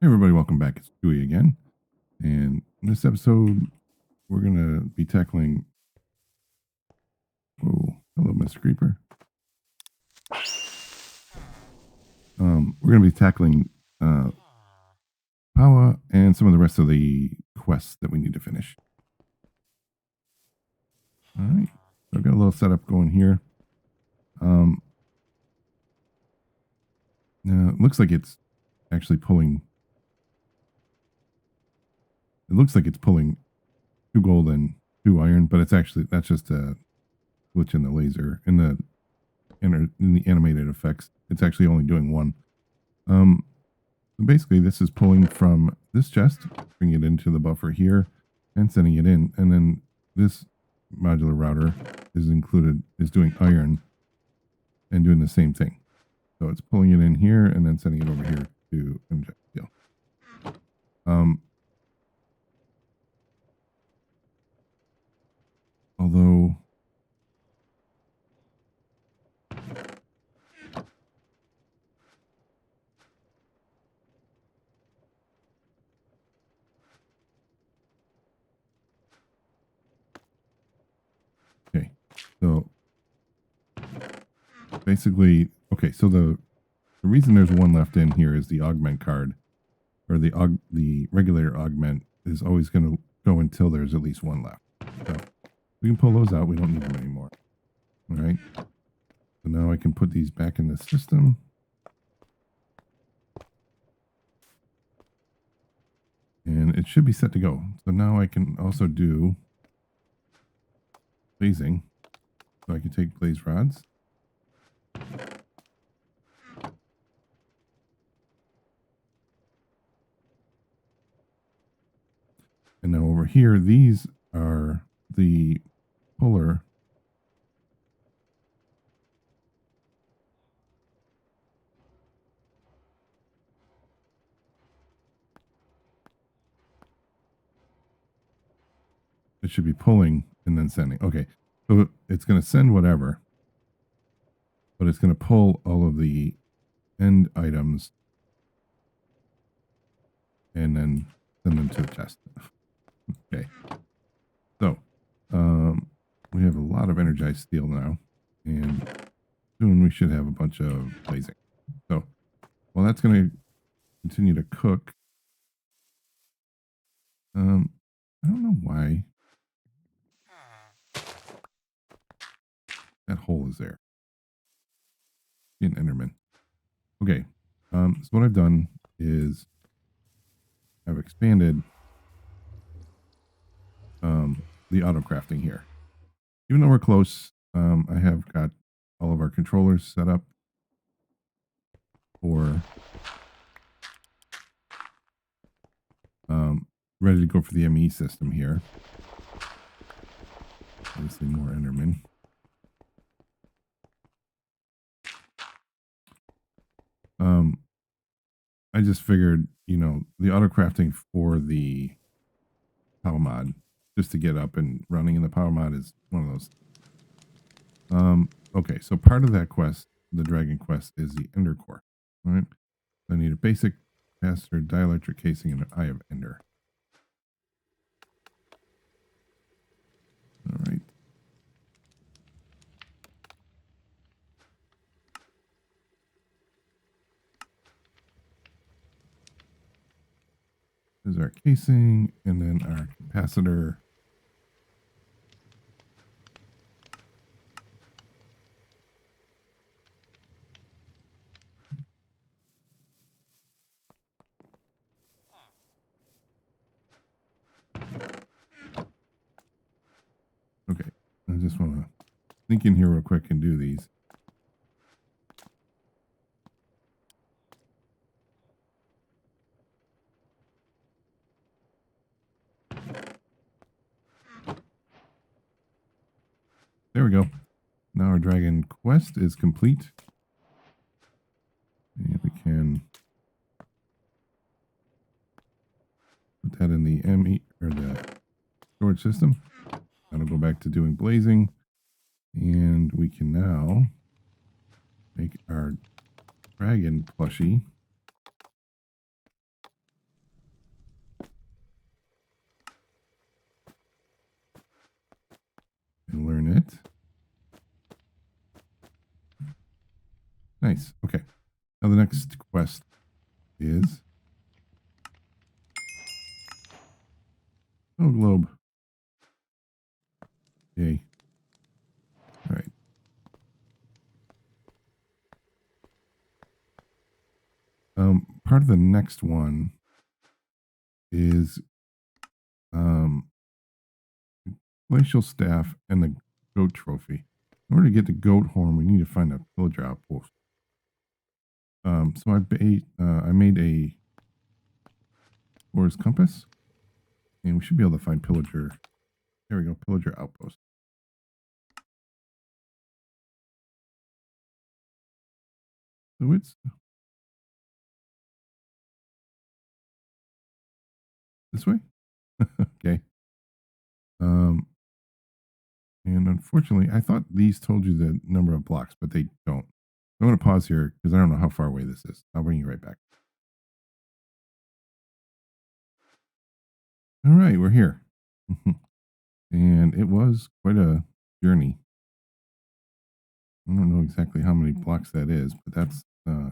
Hey everybody, welcome back. It's Chewy again. And in this episode, we're going to be tackling... Oh, hello, Mr. Creeper. We're going to be tackling Power and some of the rest of the quests that we need to finish. All right. So I've got a little setup going here. Now, it looks like it's actually pulling... It looks like it's pulling 2 gold and 2 iron, but it's actually... That's just a glitch in the laser. In the animated effects, it's actually only doing 1. Basically, this is pulling from this chest, bringing it into the buffer here, and sending it in. And then this modular router is doing iron and doing the same thing. So it's pulling it in here and then sending it over here to inject steel. Although... Okay, so basically, okay, so the reason there's 1 left in here is the augment card, or the regulator augment is always going to go until there's at least 1 left. So we can pull those out. We don't need them anymore. All right. So now I can put these back in the system. And it should be set to go. So now I can also do blazing. So I can take blaze rods. And now over here, these are the puller. It should be pulling and then sending. Okay, so it's going to send whatever, but it's going to pull all of the end items and then send them to the chest. Okay, so we have a lot of energized steel now, and soon we should have a bunch of blazing. So while that's going to continue to cook, I don't know why that hole is there. An Enderman. Okay, so what I've done is I've expanded the auto crafting here. Even though we're close, I have got all of our controllers set up for ready to go for the ME system here. Obviously more Endermen. I just figured, you know, the auto crafting for the power mod, just to get up and running in the power mod, is one of those. Okay, so part of that quest, the dragon quest, is the ender core. All right, so I need a basic capacitor, dielectric casing, and an eye of ender. All right. There's our casing, and then our capacitor. Okay, I just want to sneak in here real quick and do these. There we go. Now our dragon quest is complete. And we can put that in the ME, or the storage system. That'll go back to doing blazing. And we can now make our dragon plushie. Nice. Okay. Now the next quest is snow globe. Yay. All right. Part of the next one is glacial staff and the goat trophy. In order to get the goat horn, we need to find a pillager outpost. So I made a explorer's compass, and we should be able to find pillager. There we go, pillager outpost. So it's this way. Okay. And unfortunately, I thought these told you the number of blocks, but they don't. I'm going to pause here because I don't know how far away this is. I'll bring you right back. All right, we're here. And it was quite a journey. I don't know exactly how many blocks that is, but that's,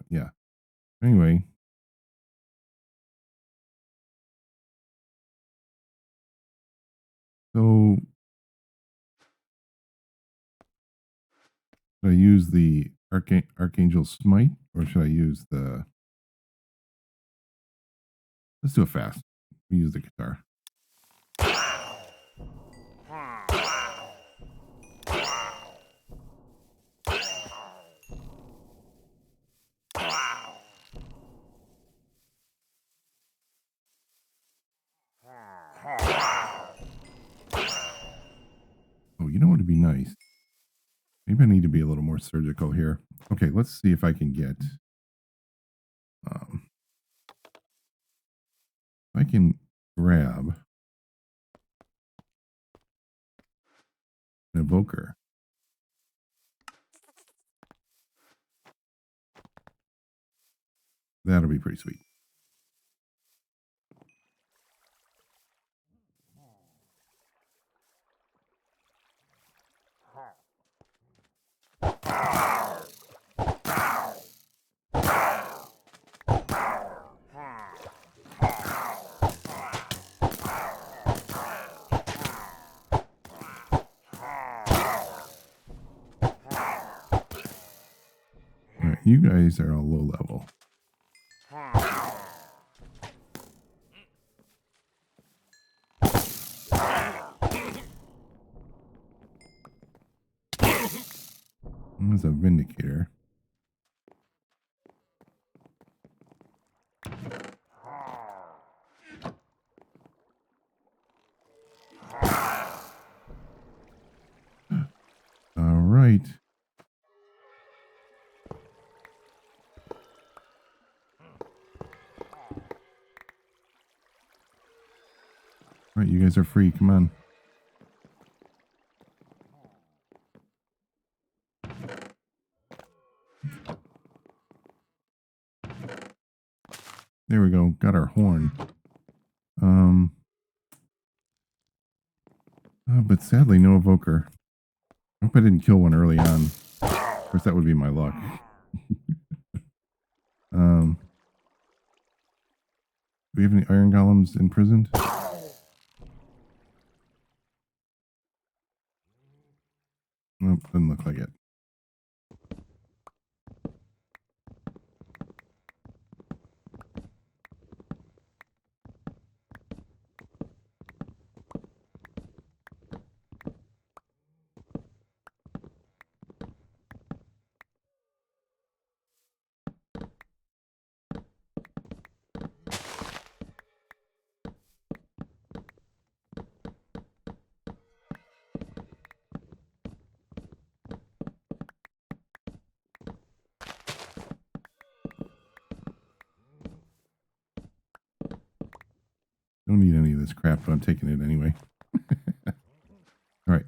yeah. Anyway, so should I use the Archangel Smite or should I use the, let's do it fast. We use the guitar. Oh, you know what would be nice? Maybe I need to be a little more surgical here. Okay, let's see if I can get, I can grab an evoker. That'll be pretty sweet. All right, you guys are all low level. There's a vindicator. All right. All right, you guys are free. Come on. There we go. Got our horn. But sadly, no evoker. I hope I didn't kill one early on. Of course, that would be my luck. Do we have any iron golems imprisoned? Nope, doesn't look like it. Don't need any of this crap, but I'm taking it anyway. All right.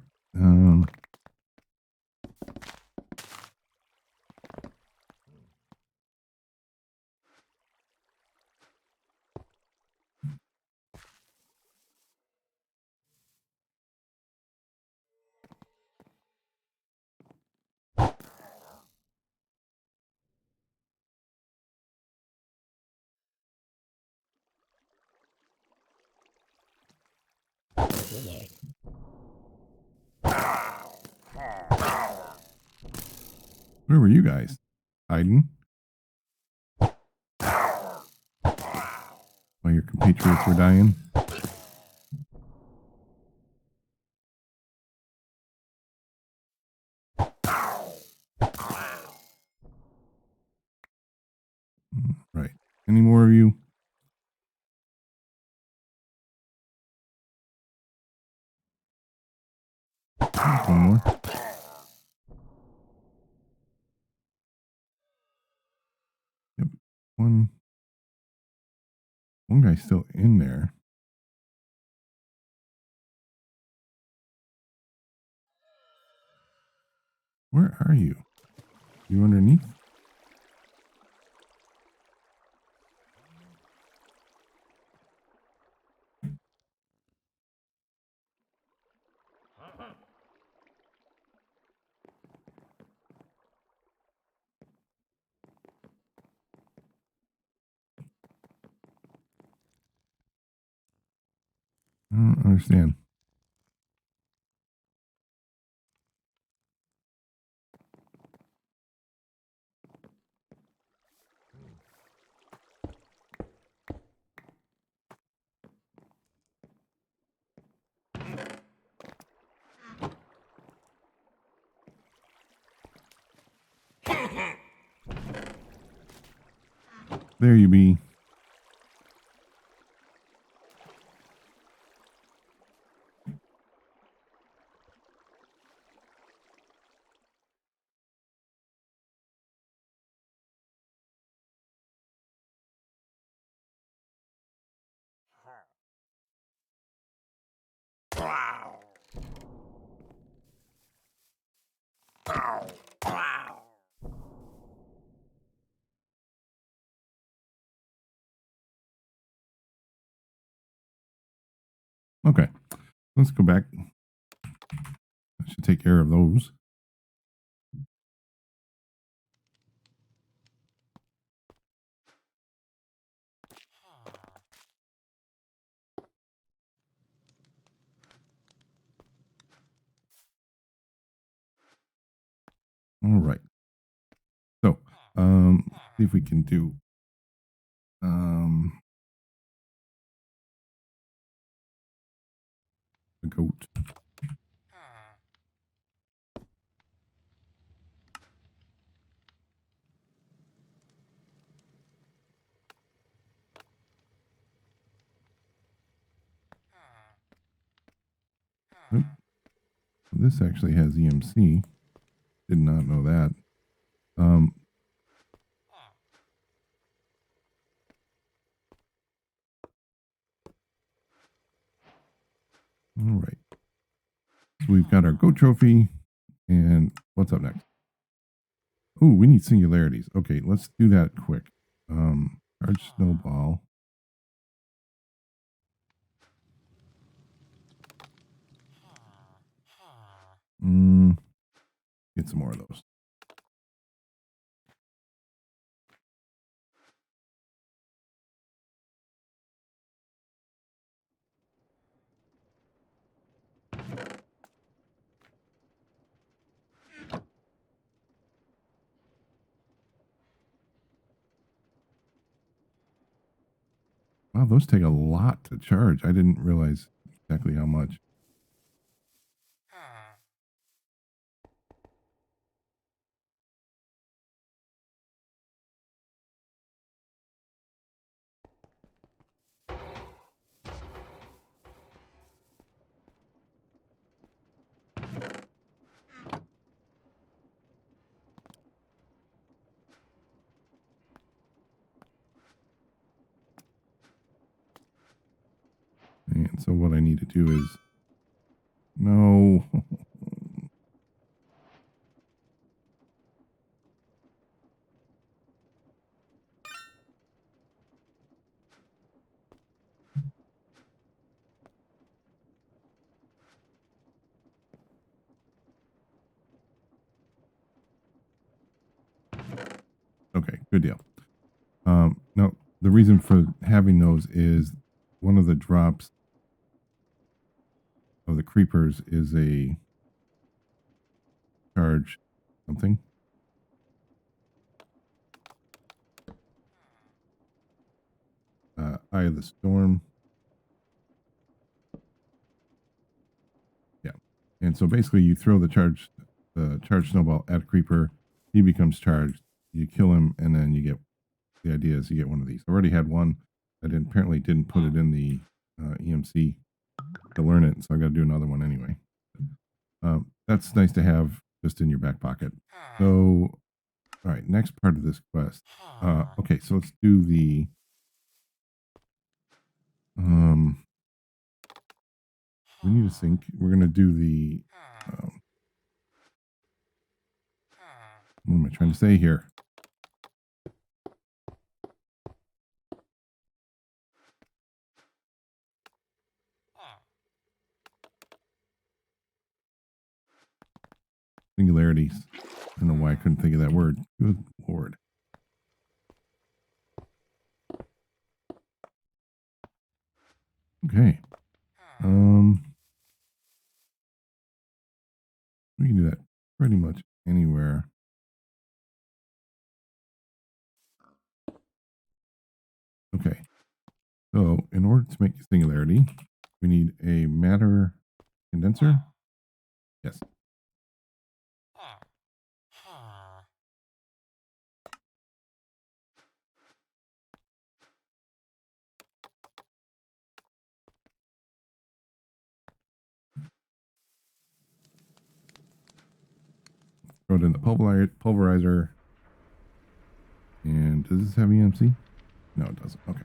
Where were you guys? Hiding? While your compatriots were dying? Right. Any more of you? One more. Yep. One guy's still in there. Where are you? You underneath? I don't understand. There you be. Okay. Let's go back. I should take care of those. All right. So, see if we can do the goat. Oop. This actually has EMC. Did not know that. All right. So we've got our goat trophy. And what's up next? Oh, we need singularities. Okay, let's do that quick. Charge snowball. Get some more of those. Wow, those take a lot to charge. I didn't realize exactly how much. And so what I need to do is no. Okay, good deal. No, the reason for having those is one of the drops of the creepers is a charge something. Eye of the Storm. Yeah. And so basically you throw the charge snowball at a creeper, he becomes charged, you kill him, and then you get, the idea is you get one of these. I already had one. I apparently didn't put it in the EMC to learn it, so I got to do another one anyway. That's nice to have just in your back pocket. So, all right, next part of this quest. Okay, so let's do the we need to sync. We're gonna do the what am I trying to say here? Singularities. I don't know why I couldn't think of that word. Good Lord. Okay. We can do that pretty much anywhere. Okay. So in order to make a singularity, we need a matter condenser. Yes. Throw it in the pulverizer. And does this have EMC? No, it doesn't. Okay.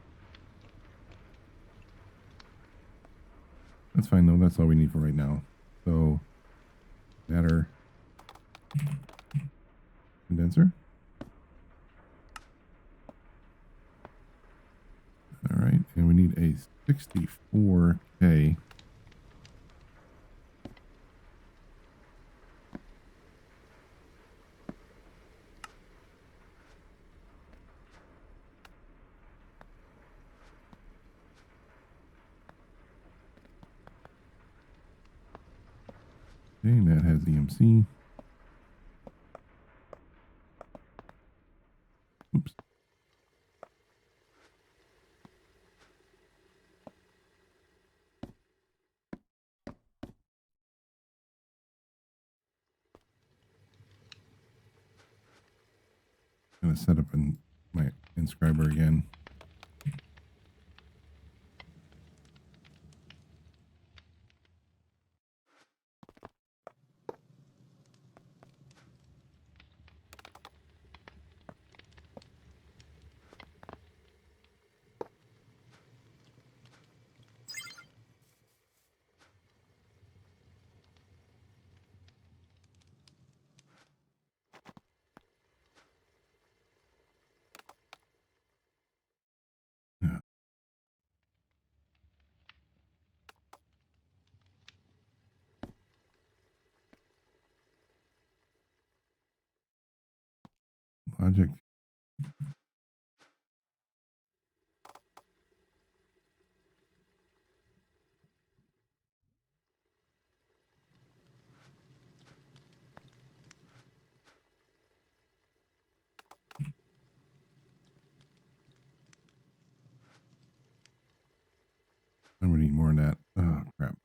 That's fine though. That's all we need for right now. So matter condenser. All right. And we need a 64K. Okay, and that has EMC. Oops. I'm gonna set up my inscriber again. Yeah. Logic. I'm gonna need more than that. Oh crap.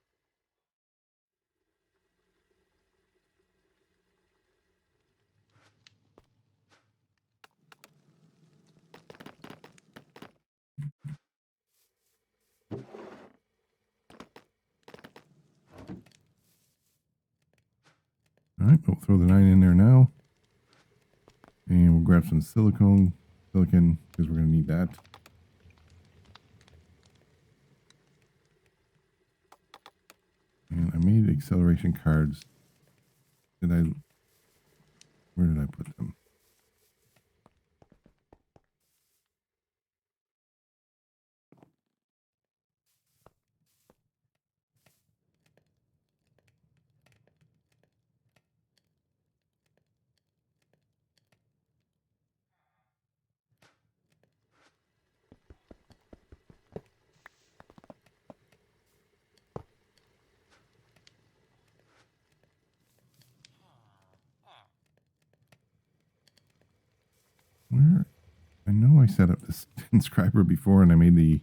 All right, we'll throw the 9 in there now. And we'll grab some silicon, because we're going to need that. And I made acceleration cards. Where did I put them? set up this inscriber before and I made the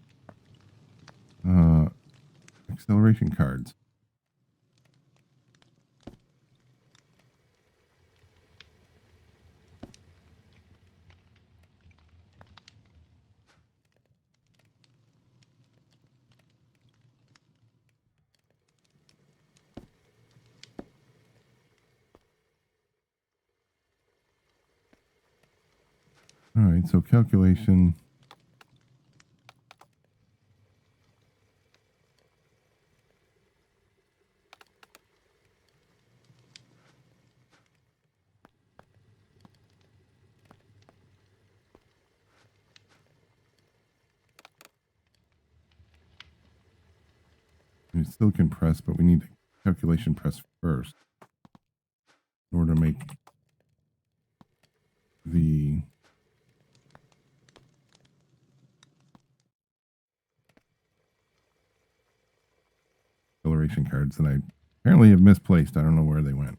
acceleration cards. All right, so calculation. It still can press, but we need the calculation press first in order to make the acceleration cards that I apparently have misplaced. I don't know where they went.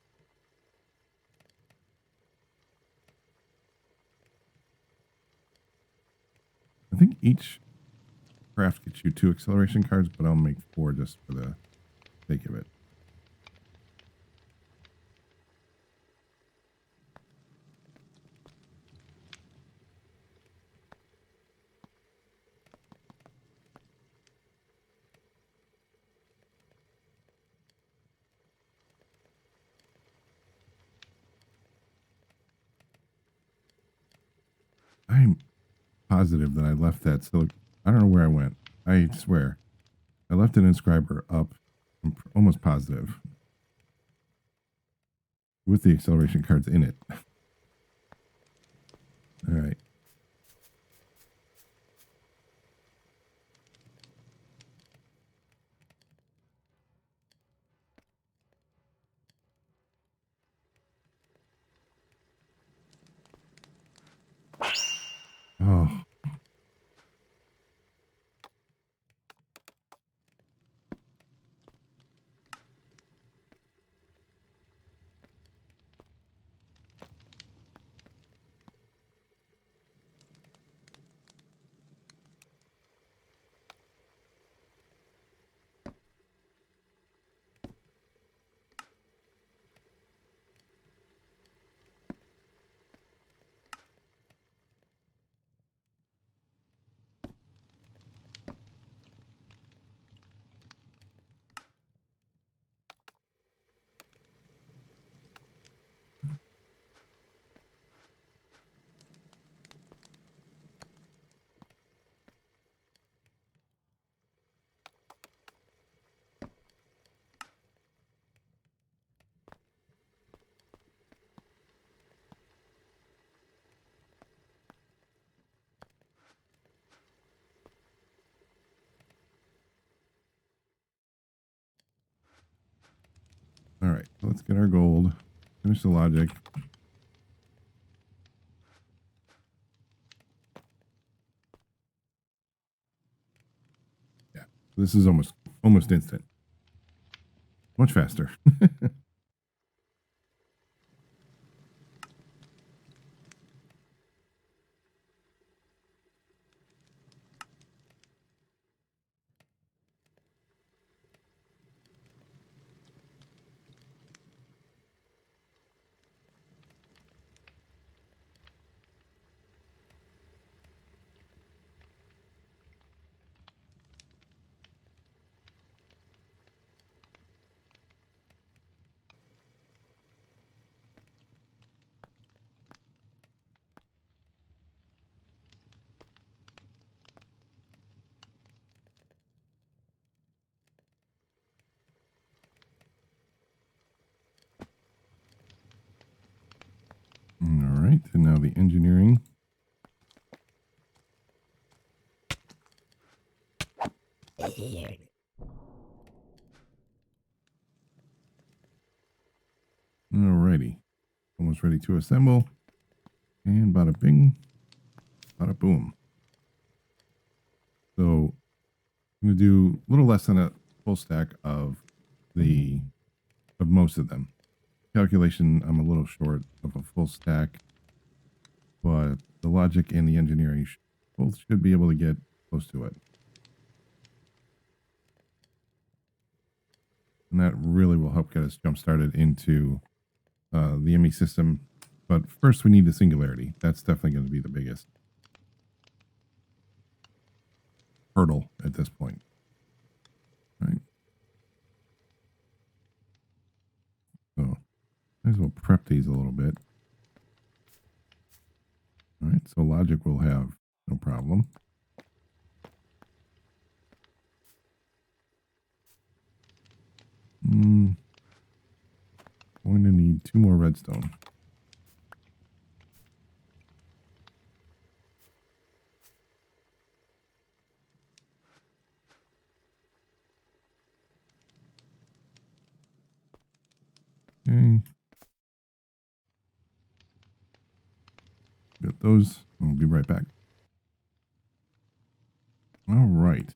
I think each craft gets you 2 acceleration cards, but I'll make 4 just for the sake of it. I'm positive that I left that I don't know where I went. I swear. I left an inscriber up. I'm almost positive. With the acceleration cards in it. All right. Oh. All right, so let's get our gold. Finish the logic. Yeah, this is almost instant. Much faster. All right, and now the engineering. Alrighty, almost ready to assemble. And bada bing, bada boom. So I'm going to do a little less than a full stack of most of them. Calculation, I'm a little short of a full stack, but the logic and the engineering both should be able to get close to it. And that really will help get us jump started into the ME system. But first we need the singularity. That's definitely going to be the biggest hurdle at this point. Right. So might as well prep these a little bit. All right, so logic will have no problem. Going to need 2 more redstone. Okay. Got those. I'll be right back. All right.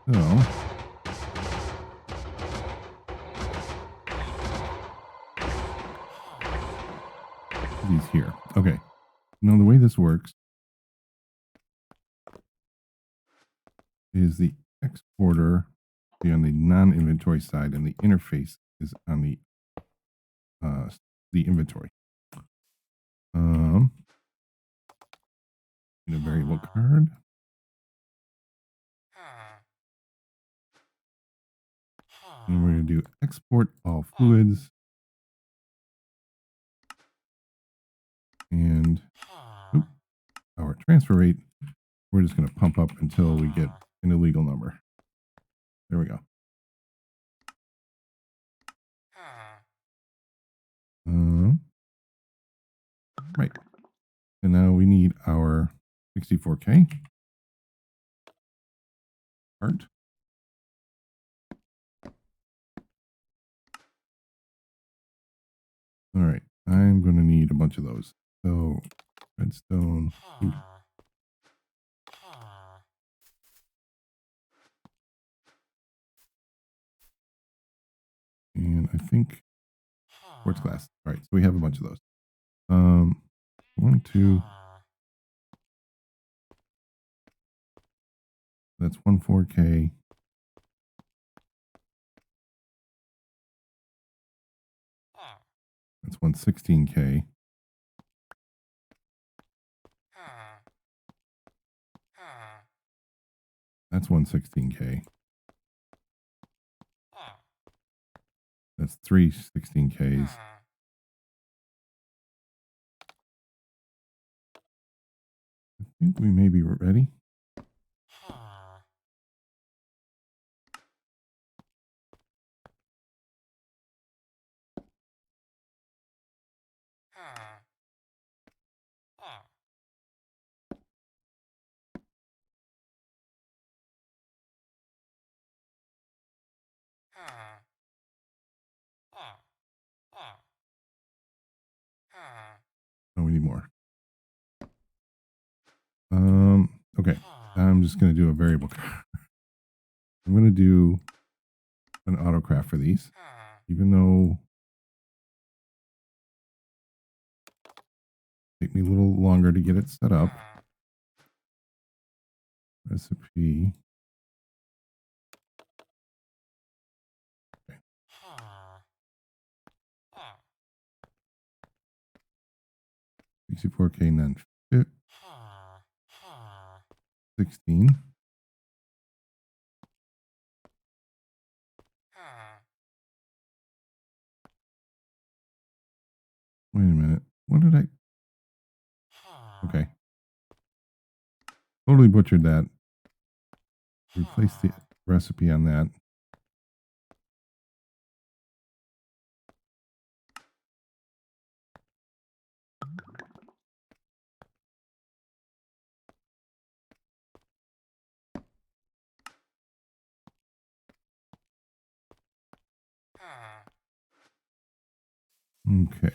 So these here. Okay. Now the way this works is the exporter be on the non-inventory side, and the interface is on the inventory. Need a variable card. And we're going to do export all fluids. And our transfer rate, we're just going to pump up until we get an illegal number. There we go. Right. And now we need our 64K part. All right. I'm going to need a bunch of those. So redstone. And I think quartz glass. All right. So we have a bunch of those. 1, 2. That's 14K. That's 116K. That's 116K. That's 3 16Ks. I think we may be ready. Oh, we need more. Okay. I'm just going to do a variable. I'm going to do an autocraft for these, even though it take me a little longer to get it set up. Recipe. Okay. 64K and then 16. Wait a minute. What did I? Okay. Totally butchered that. Replace the recipe on that. Okay.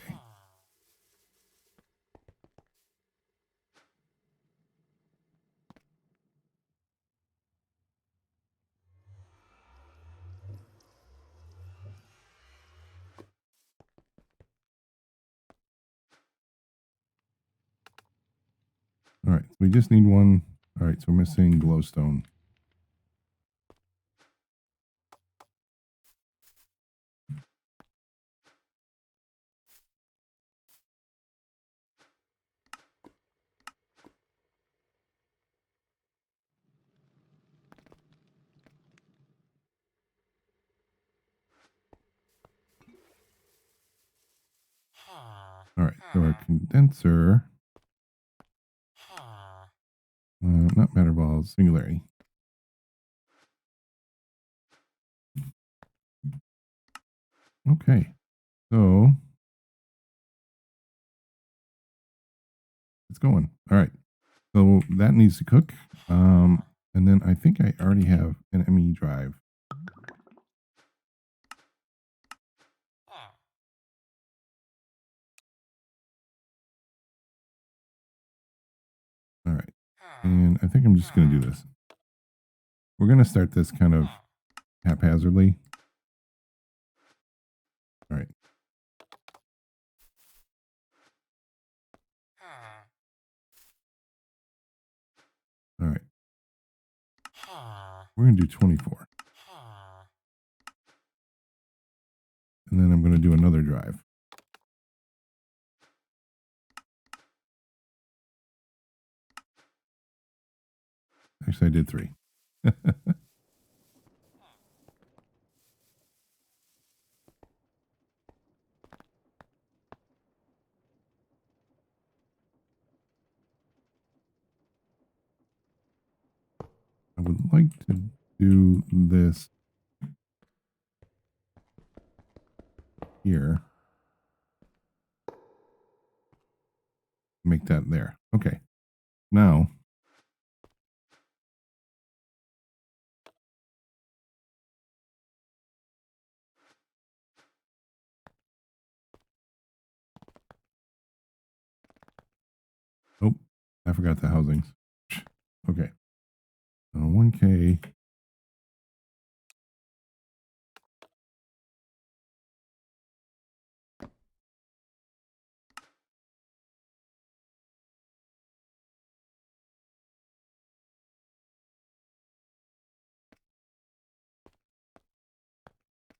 All right, so we just need one. All right, so we're missing glowstone. All right, so our condenser, not matter balls, singularity. Okay, so it's going. All right, so that needs to cook. And then I think I already have an ME drive. All right, and I think I'm just going to do this. We're going to start this kind of haphazardly. All right. All right. We're going to do 24. And then I'm going to do another drive. Actually, I did 3. I would like to do this here. Make that there. Okay. Now, oh, I forgot the housings. Okay. 1K.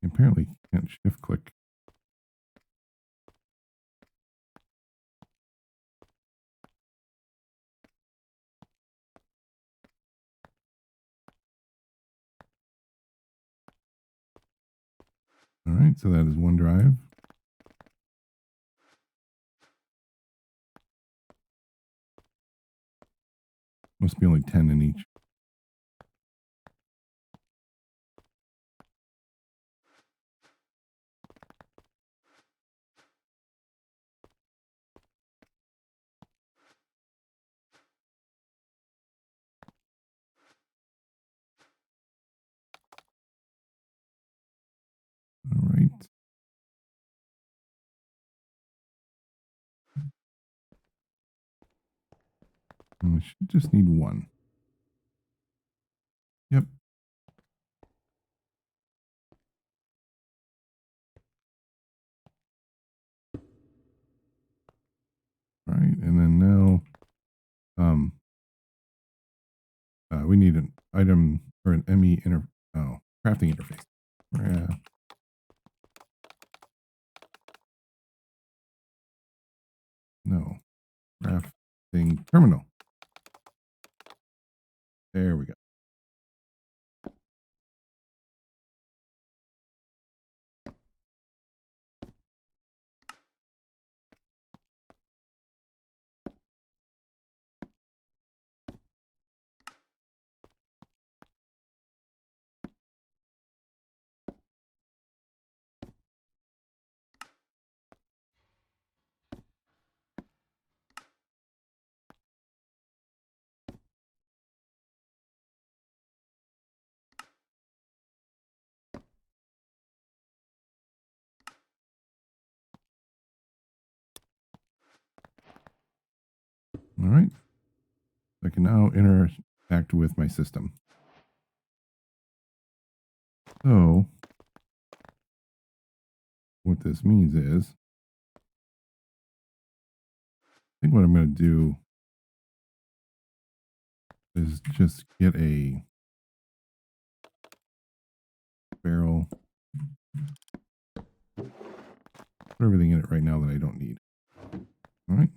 Apparently can't shift click. All right, so that is one drive. Must be only 10 in each. All right. I should just need one. Yep. All right, and then now, we need an item or an crafting interface. Yeah. No, crafting terminal. There we go. All right. I can now interact with my system. So what this means is, I think what I'm going to do is just get a barrel, put everything in it right now that I don't need. All right.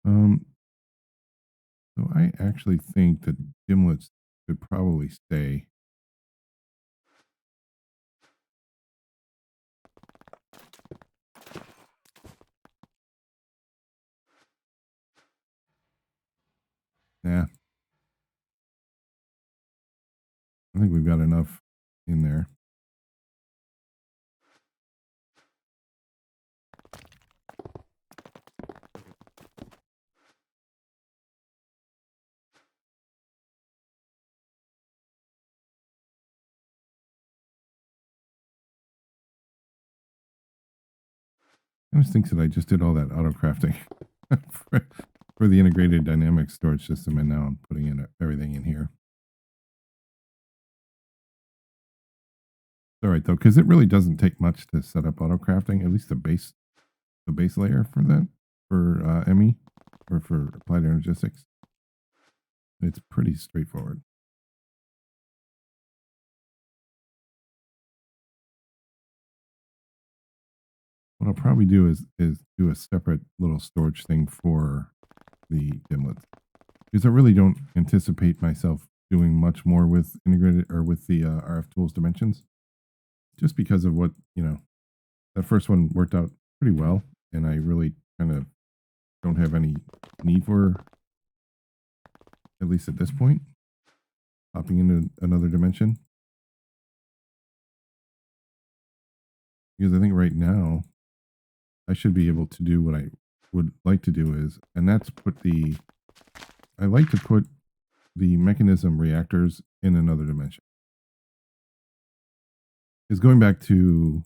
Um, so I actually think that gimlets should probably stay. Yeah, I think we've got enough in there. I just think that I just did all that auto crafting for, for the integrated dynamic storage system, and now I'm putting in everything in here. All right though, because it really doesn't take much to set up auto crafting. At least the base layer for that for ME or for applied energistics. It's pretty straightforward. What I'll probably do is do a separate little storage thing for the gimlets, because I really don't anticipate myself doing much more with integrated or with the RF tools dimensions, just because of what that first one worked out pretty well, and I really kind of don't have any need for, at least at this point, hopping into another dimension, because I think right now I should be able to do what I would like to do is, and that's I like to put the mechanism reactors in another dimension. Is going back to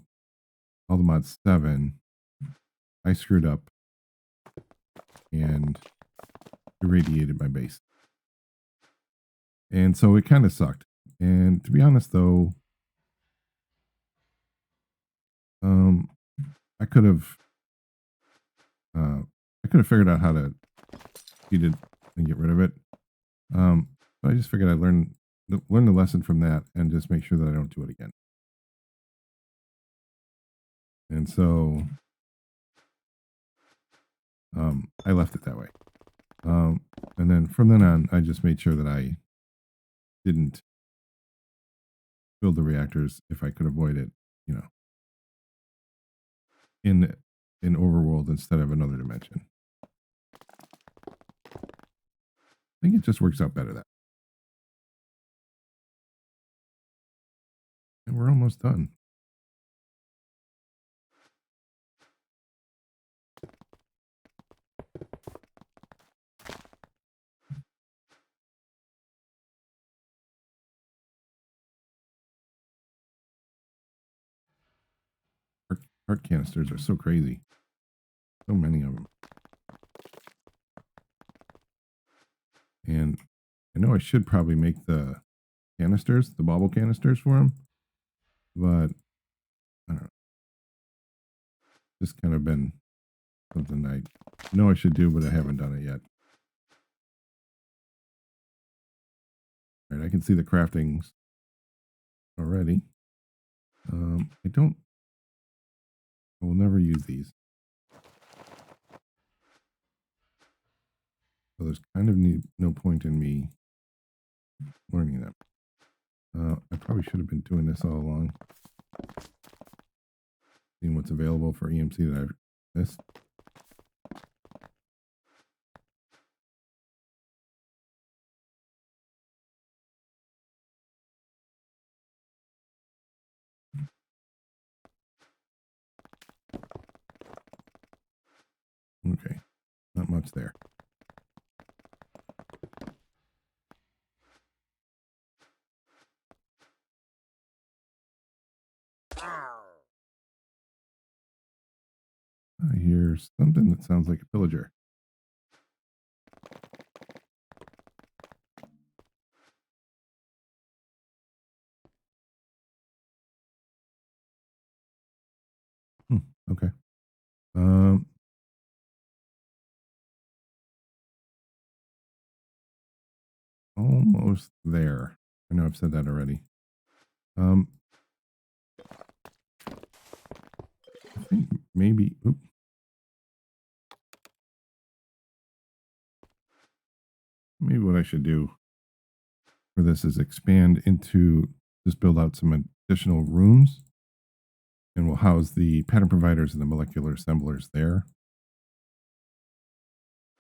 Mod 7, I screwed up and irradiated my base. And so it kind of sucked. And to be honest though, um I could have uh I could have figured out how to beat it and get rid of it. But I just figured I'd learn the lesson from that and just make sure that I don't do it again. And so I left it that way. Um, and then from then on, I just made sure that I didn't build the reactors if I could avoid it, you know, in overworld instead of another dimension. I think it just works out better that. And we're almost done. Heart canisters are so crazy. So many of them. And I know I should probably make the canisters, the bauble canisters for them, but I don't know. Just kind of been something I know I should do, but I haven't done it yet. All right, I can see the craftings already. I will never use these. So there's kind of no point in me learning them. I probably should have been doing this all along. Seeing what's available for EMC that I've missed. Okay, not much there. I hear something that sounds like a pillager. Okay. Um, Almost there. I know I've said that already. Um, I think maybe what I should do for this is expand into just build out some additional rooms, and we'll house the pattern providers and the molecular assemblers there.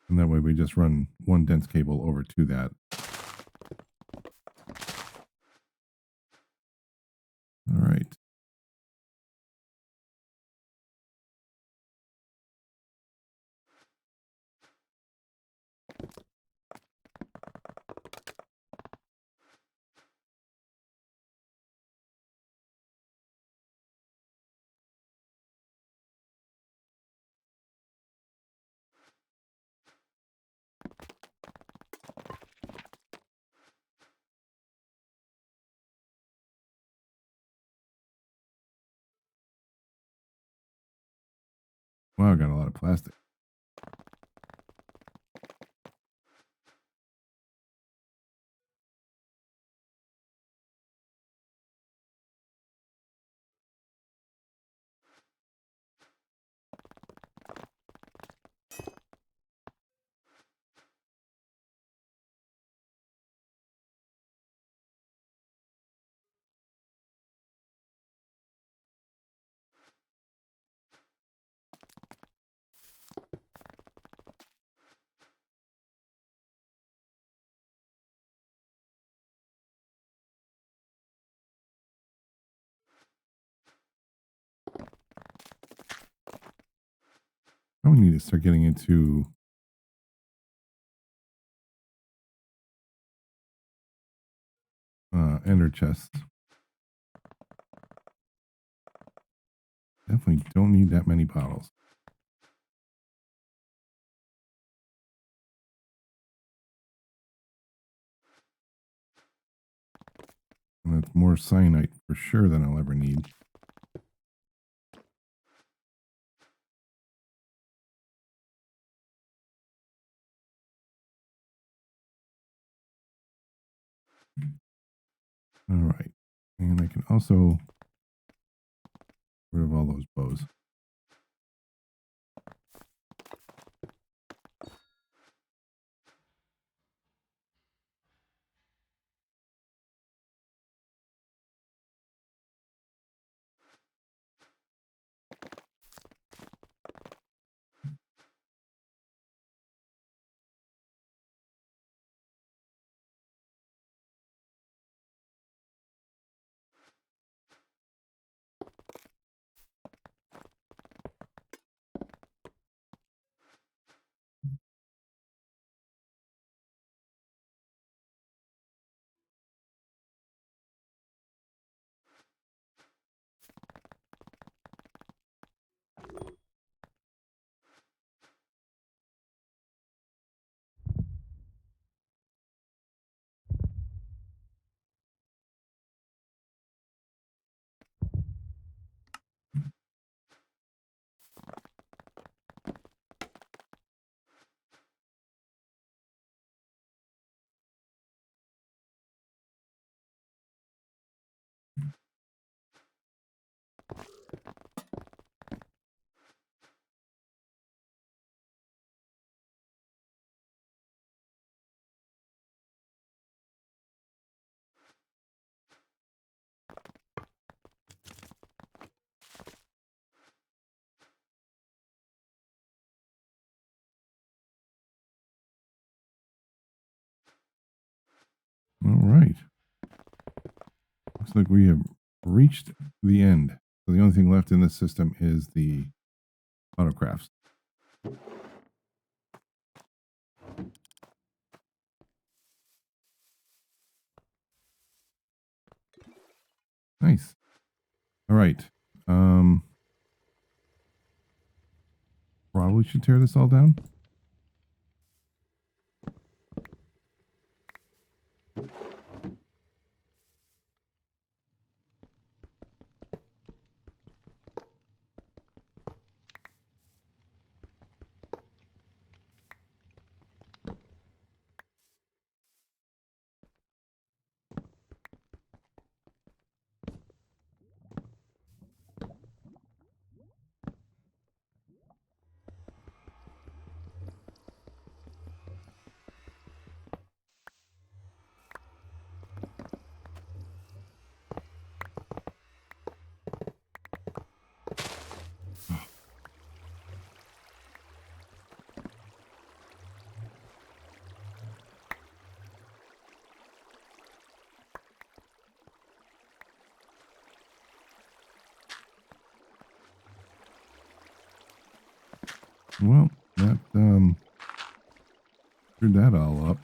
And that way we just run one dense cable over to that. All right. Wow, I got a lot of plastic. Now we need to start getting into ender chests. Definitely don't need that many bottles. And that's more cyanite for sure than I'll ever need. All right. And I can also get rid of all those bows. All right. Looks like we have reached the end. So the only thing left in this system is the autocrafts. Nice. All right. Um, Probably should tear this all down. Well, that screwed that all up.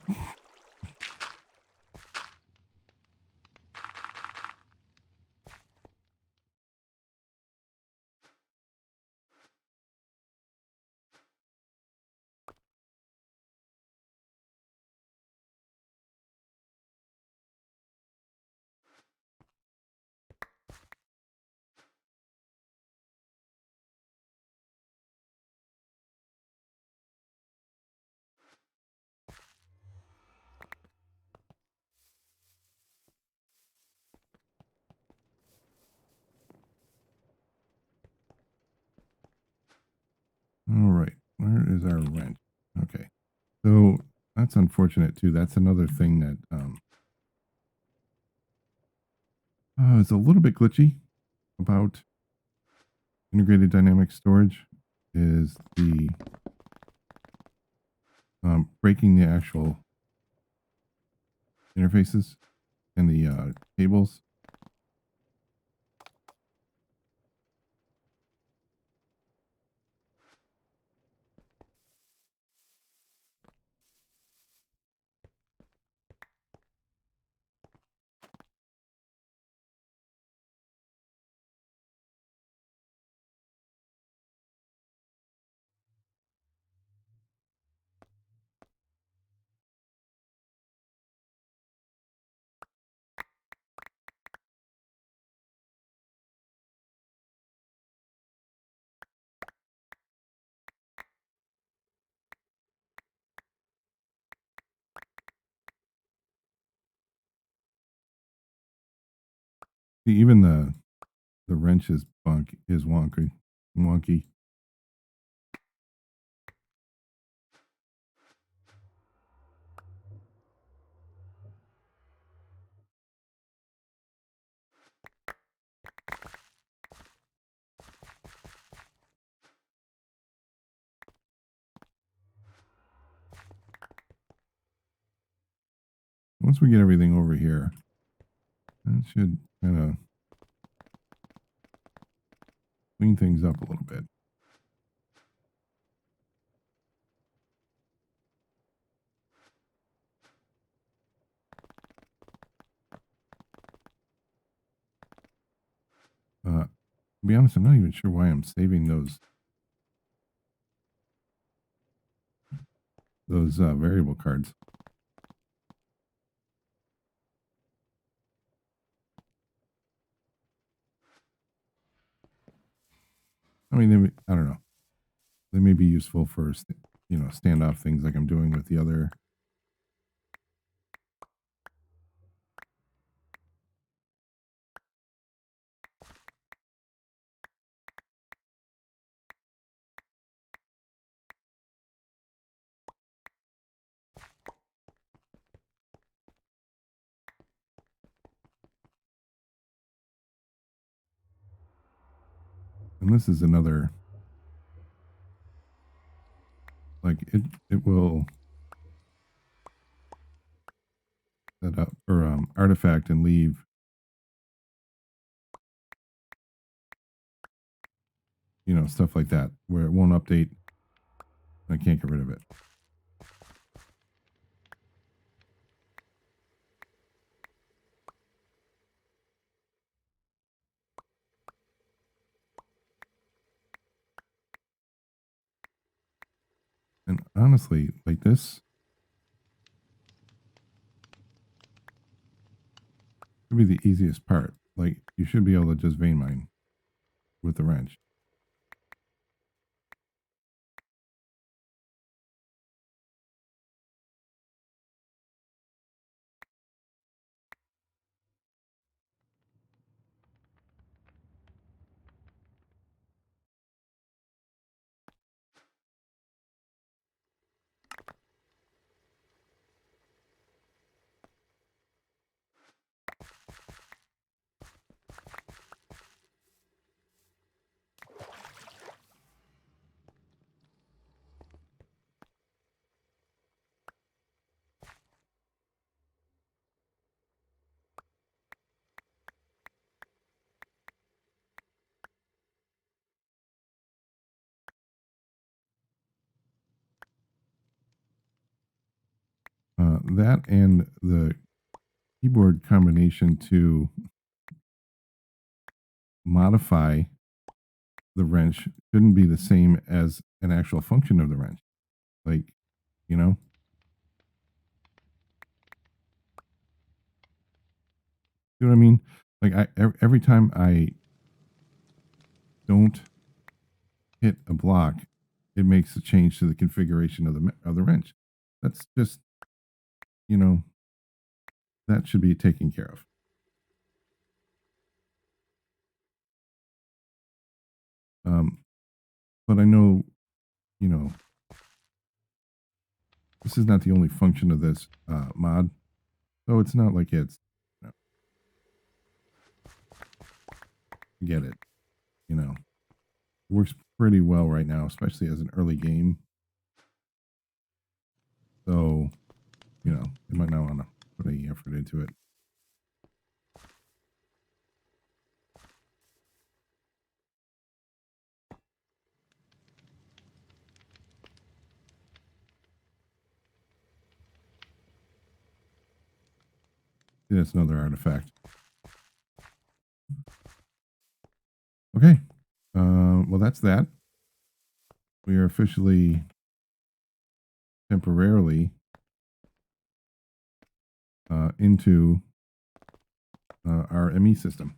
All right. Where is our wrench? Okay. So that's unfortunate too. That's another thing that is a little bit glitchy about integrated dynamic storage is the breaking the actual interfaces and the cables. See, even the wrench is wonky. Once we get everything over here, that should kind of clean things up a little bit. To be honest, I'm not even sure why I'm saving those variable cards. I mean, I don't know. They may be useful for standoff things like I'm doing with the other. And this is another, like it will set up or artifact and leave, stuff like that where it won't update. I can't get rid of it. And honestly, like this should be the easiest part. Like you should be able to just vein mine with the wrench. that and the keyboard combination to modify the wrench shouldn't be the same as an actual function of the wrench. Like, you know, you know what I mean? Like every time I don't hit a block, it makes a change to the configuration of the wrench. That's just, you know, that should be taken care of. But I know, you know, this is not the only function of this mod, so it's not like it's, you know, get it, you know, it works pretty well right now, especially as an early game. So, you know, you might not want to put any effort into it. See, that's another artifact. Okay. Well, that's that. We are officially temporarily into our ME system.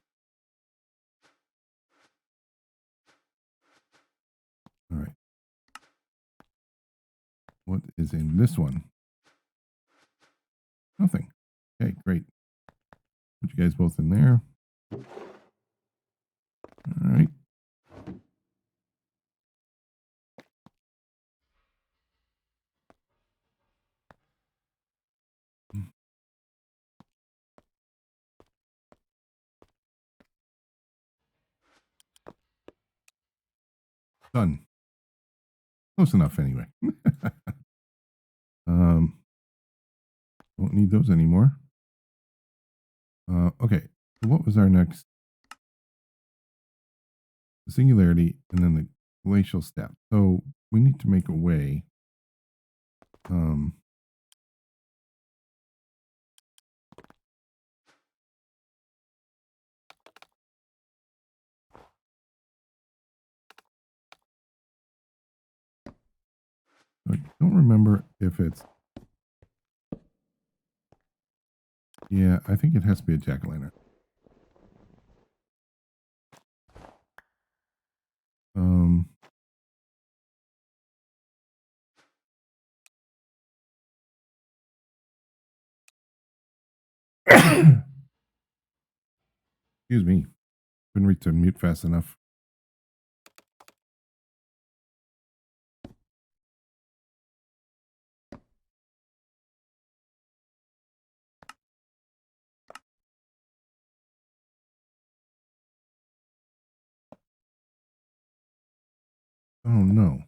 All right. What is in this one? Nothing. Okay, great. Put you guys both in there. All right. Done. Close enough anyway. Won't need those anymore. Okay. So what was our next? The singularity and then the glacial step. So we need to make a way. I don't remember if it's. Yeah, I think it has to be a jack-o'-lantern. Excuse me. Couldn't reach the mute fast enough. Oh no.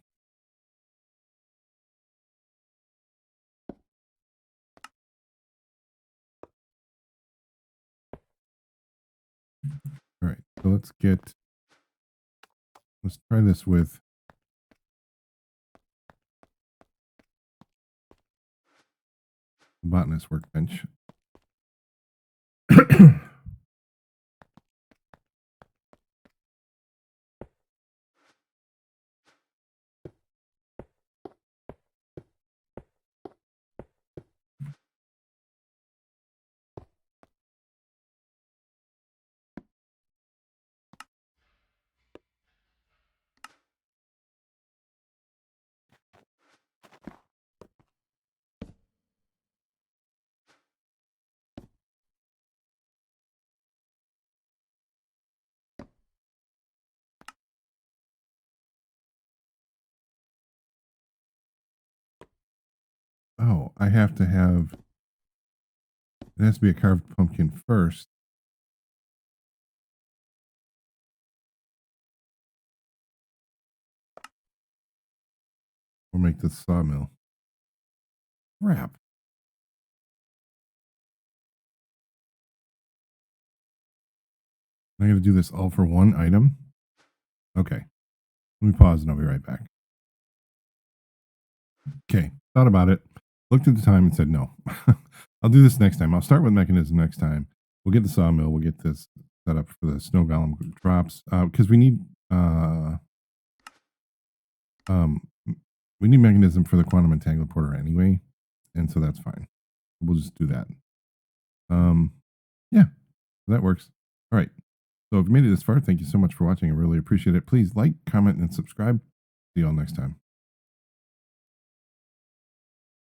All right. So let's try this with the botanist workbench. Oh, I have to have. It has to be a carved pumpkin first. Or make this sawmill. Crap. I got to do this all for one item. Okay. Let me pause and I'll be right back. Okay. Thought about it. looked at the time and said, no, I'll do this next time. I'll start with mechanism next time. We'll get the sawmill. We'll get this set up for the snow golem drops because um, we need mechanism for the quantum entanglement porter anyway. And so that's fine. We'll just do that. Yeah, that works. All right. So if you made it this far, thank you so much for watching. I really appreciate it. Please like, comment, and subscribe. See you all next time.